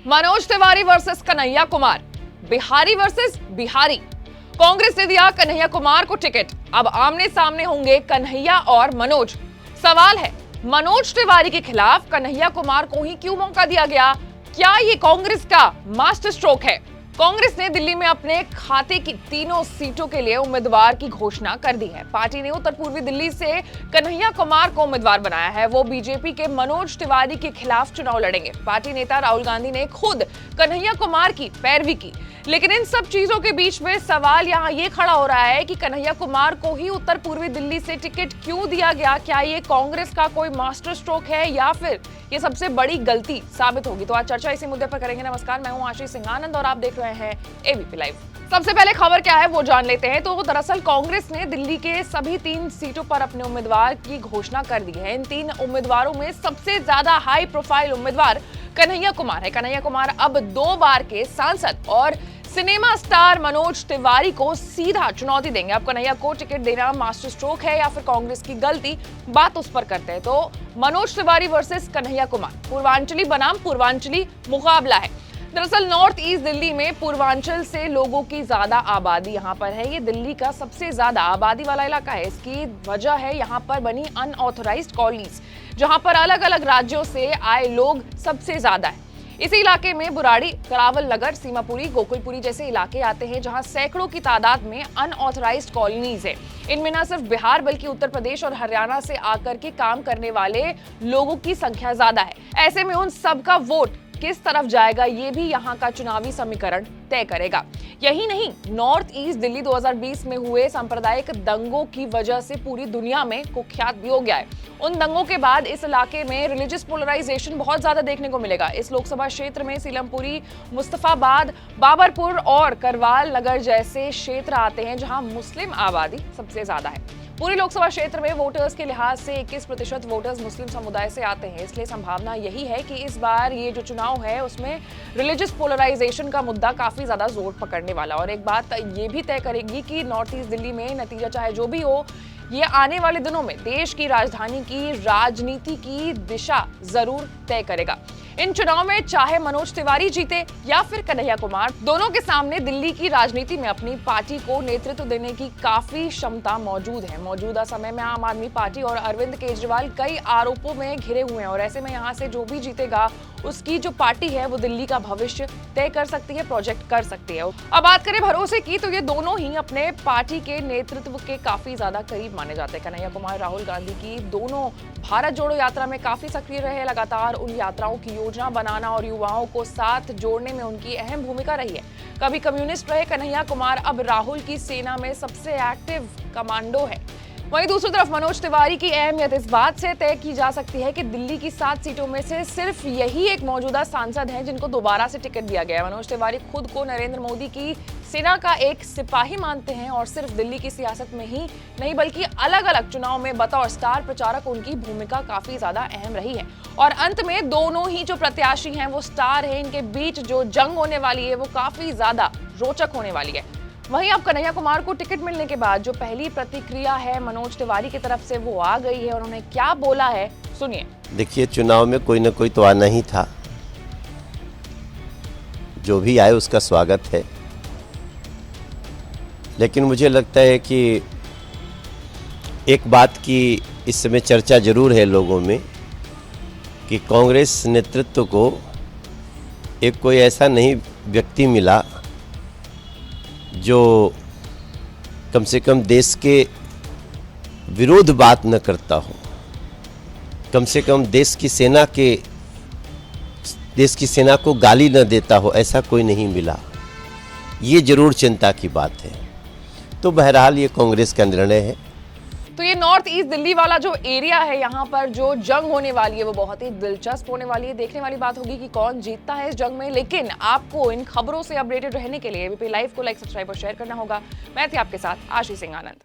Manoj Tiwari versus Kanhaiya Kumar, Bihari versus Bihari. Congress ने दिया कन्हैया कुमार को टिकट, अब आमने सामने होंगे कन्हैया और मनोज। सवाल है, मनोज तिवारी के खिलाफ कन्हैया कुमार को ही क्यों मौका दिया गया? क्या ये कांग्रेस का मास्टर स्ट्रोक है? कांग्रेस ने दिल्ली में अपने खाते की तीनों सीटों के लिए उम्मीदवार की घोषणा कर दी है। पार्टी ने उत्तर पूर्वी दिल्ली से कन्हैया कुमार को उम्मीदवार बनाया है। वो बीजेपी के मनोज तिवारी के खिलाफ चुनाव लड़ेंगे। पार्टी नेता राहुल गांधी ने खुद कन्हैया कुमार की पैरवी की। लेकिन इन सब चीजों के बीच में सवाल यहाँ ये खड़ा हो रहा है कि कन्हैया कुमार को ही उत्तर पूर्वी दिल्ली से टिकट क्यों दिया गया? क्या ये कांग्रेस का कोई मास्टर स्ट्रोक है या फिर ये सबसे बड़ी गलती साबित होगी? तो आज चर्चा इसी मुद्दे पर करेंगे। नमस्कार, मैं हूं आशीष सिंह आनंद और आप देख रहे हैं एबीपी लाइव। सबसे पहले खबर क्या है वो जान लेते हैं। तो दरअसल कांग्रेस ने दिल्ली के सभी 3 सीटों पर अपने उम्मीदवार की घोषणा कर दी है। इन 3 उम्मीदवारों में सबसे ज्यादा हाई प्रोफाइल उम्मीदवार कन्हैया कुमार है। कन्हैया कुमार अब 2 बार के सांसद और सिनेमा स्टार मनोज तिवारी को सीधा चुनौती देंगे। अब कन्हैया को टिकट देना मास्टर स्ट्रोक है या फिर कांग्रेस की गलती, बात उस पर करते हैं। तो मनोज तिवारी वर्सेस कन्हैया कुमार, पूर्वांचली बनाम पूर्वांचली मुकाबला है। दरअसल नॉर्थ ईस्ट दिल्ली में पूर्वांचल से लोगों की ज्यादा आबादी यहाँ पर है। ये दिल्ली का सबसे ज्यादा आबादी वाला इलाका है। इसकी वजह है यहाँ पर बनी अनऑथराइज्ड कॉलोनीज, जहाँ पर अलग अलग राज्यों से आए लोग सबसे ज्यादा है। इसी इलाके में बुराड़ी, करावल नगर, सीमापुरी, गोकुलपुरी जैसे इलाके आते हैं जहां सैकड़ों की तादाद में अनऑथराइज्ड कॉलोनीज है। इनमें न सिर्फ बिहार बल्कि उत्तर प्रदेश और हरियाणा से आकर के काम करने वाले लोगों की संख्या ज्यादा है। ऐसे में उन सबका वोट किस तरफ जाएगा ये भी यहाँ का चुनावी समीकरण तय करेगा। यही नहीं, नॉर्थ ईस्ट दिल्ली 2020 में हुए सांप्रदायिक दंगों की वजह से पूरी दुनिया में कुख्यात भी हो गया है। उन दंगों के बाद इस इलाके में रिलीजियस पोलराइजेशन बहुत ज्यादा देखने को मिलेगा। इस लोकसभा क्षेत्र में सीलमपुरी, मुस्तफाबाद, बाबरपुर और करवाल नगर जैसे क्षेत्र आते हैं जहां मुस्लिम आबादी सबसे ज्यादा है। पूरी लोकसभा क्षेत्र में वोटर्स के लिहाज से 21% वोटर्स मुस्लिम समुदाय से आते हैं। इसलिए संभावना यही है कि इस बार ये जो चुनाव है उसमें रिलीजियस पोलराइजेशन का मुद्दा काफी ज्यादा जोर पकड़ने वाला। और एक बात ये भी तय करेगी कि नॉर्थ ईस्ट दिल्ली में नतीजा चाहे जो भी हो, ये आने वाले दिनों में देश की राजधानी की राजनीति की दिशा जरूर तय करेगा। इन चुनाव में चाहे मनोज तिवारी जीते या फिर कन्हैया कुमार, दोनों के सामने दिल्ली की राजनीति में अपनी पार्टी को नेतृत्व देने की काफी क्षमता मौजूद है। मौजूदा समय में आम आदमी पार्टी और अरविंद केजरीवाल कई आरोपों में घिरे हुए हैं और ऐसे में यहाँ से जो भी जीतेगा उसकी जो पार्टी है वो दिल्ली का भविष्य तय कर सकती है, प्रोजेक्ट कर सकती है। अब बात करें भरोसे की, तो ये दोनों ही अपने पार्टी के नेतृत्व के काफी ज्यादा करीब माने जाते हैं। कन्हैया कुमार राहुल गांधी की दोनों भारत जोड़ो यात्रा में काफी सक्रिय रहे। लगातार उन यात्राओं की योजना बनाना और युवाओं को साथ जोड़ने में उनकी अहम भूमिका रही है। कभी कम्युनिस्ट रहे कन्हैया कुमार, अब राहुल की सेना में सबसे एक्टिव कमांडो है। वहीं दूसरी तरफ मनोज तिवारी की अहमियत इस बात से तय की जा सकती है कि दिल्ली की 7 सीटों में से सिर्फ यही एक मौजूदा सांसद हैं जिनको दोबारा से टिकट दिया गया है। मनोज तिवारी खुद को नरेंद्र मोदी की सेना का एक सिपाही मानते हैं और सिर्फ दिल्ली की सियासत में ही नहीं बल्कि अलग अलग चुनाव में बतौर स्टार प्रचारक उनकी भूमिका काफी ज्यादा अहम रही है। और अंत में दोनों ही जो प्रत्याशी हैं वो स्टार है। इनके बीच जो जंग होने वाली है वो काफी ज्यादा रोचक होने वाली है। वहीं अब कन्हैया कुमार को टिकट मिलने के बाद जो पहली प्रतिक्रिया है मनोज तिवारी की तरफ से वो आ गई है। उन्होंने क्या बोला है, सुनिए। देखिए, चुनाव में कोई ना कोई तो आना ही था। जो भी आए उसका स्वागत है, लेकिन मुझे लगता है कि एक बात की इस समय चर्चा जरूर है लोगों में कि कांग्रेस नेतृत्व को एक कोई ऐसा नहीं व्यक्ति मिला जो कम से कम देश के विरोध बात न करता हो, कम से कम देश की सेना को गाली न देता हो, ऐसा कोई नहीं मिला। ये जरूर चिंता की बात है। तो बहरहाल ये कांग्रेस का निर्णय है। तो ये नॉर्थ ईस्ट दिल्ली वाला जो एरिया है, यहाँ पर जो जंग होने वाली है वो बहुत ही दिलचस्प होने वाली है। देखने वाली बात होगी कि कौन जीतता है इस जंग में। लेकिन आपको इन खबरों से अपडेटेड रहने के लिए एबीपी लाइव को लाइक, सब्सक्राइब और शेयर करना होगा। मैं थी आपके साथ आशीष सिंह आनंद।